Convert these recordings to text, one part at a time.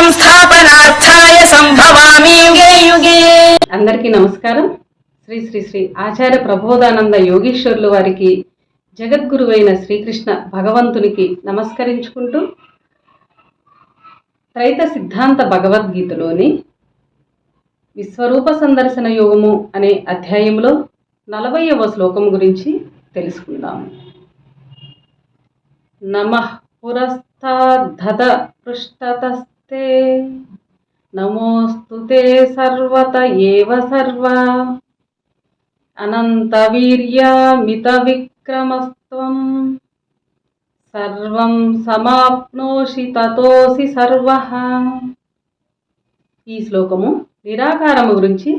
సంస్థాపనార్థాయ సంభవామి యుగే యుగే. అందరికీ నమస్కారం. శ్రీ శ్రీ శ్రీ ఆచార్య ప్రబోధానంద యోగీశ్వరులు వారికి, జగద్గురువైన శ్రీకృష్ణ భగవంతునికి నమస్కరించుకుంటూ త్రైత సిద్ధాంత భగవద్గీతలోని విశ్వరూప సందర్శన యోగము అనే అధ్యాయంలో 40వ శ్లోకం గురించి తెలుసుకుందాము. నమః పురస్తాద్ధత పృష్ఠతస్తే నమోస్తుతే సర్వత ఏవ సర్వ అనంత వీర్యామిత విక్రమస్త్వం సర్వం సమాప్నోషి తతోసి సర్వః. ఈ శ్లోకము నిరాకారము గురించి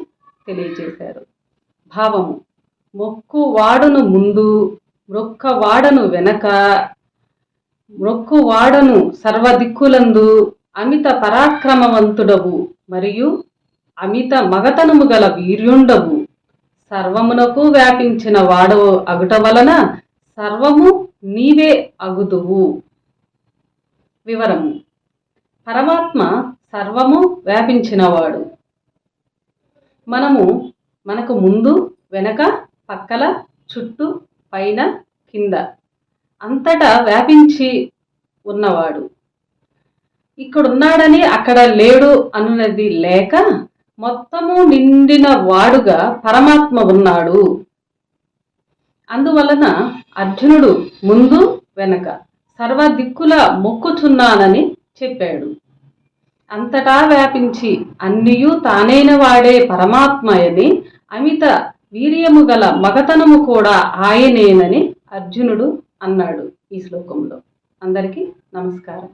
తెలియజేశారు. భావము: మొక్కువాడును ముందు, మ్రొక్కవాడను వెనక, మ్రొక్కువాడను సర్వదిక్కులందు అమిత పరాక్రమవంతుడవు మరియు అమిత మగతనము గల వీర్యుండవు, సర్వమునకు వ్యాపించిన వాడవు అగుట వలన సర్వము నీవే అగుదువు. వివరము: పరమాత్మ సర్వము వ్యాపించినవాడు. మనకు ముందు, వెనక, పక్కల, చుట్టూ, పైన, కింద అంతటా వ్యాపించి ఉన్నవాడు. ఇక్కడున్నాడని అక్కడ లేడు అనున్నది లేక మొత్తము నిండిన వాడుగా పరమాత్మ ఉన్నాడు. అందువలన అర్జునుడు ముందు వెనక సర్వ దిక్కుల మొక్కుచున్నానని చెప్పాడు. అంతటా వ్యాపించి అన్నియు తానైన వాడే పరమాత్మయని, అమిత వీర్యము గల మగతనము కూడా ఆయనేనని అర్జునుడు అన్నాడు ఈ శ్లోకంలో. అందరికీ నమస్కారం.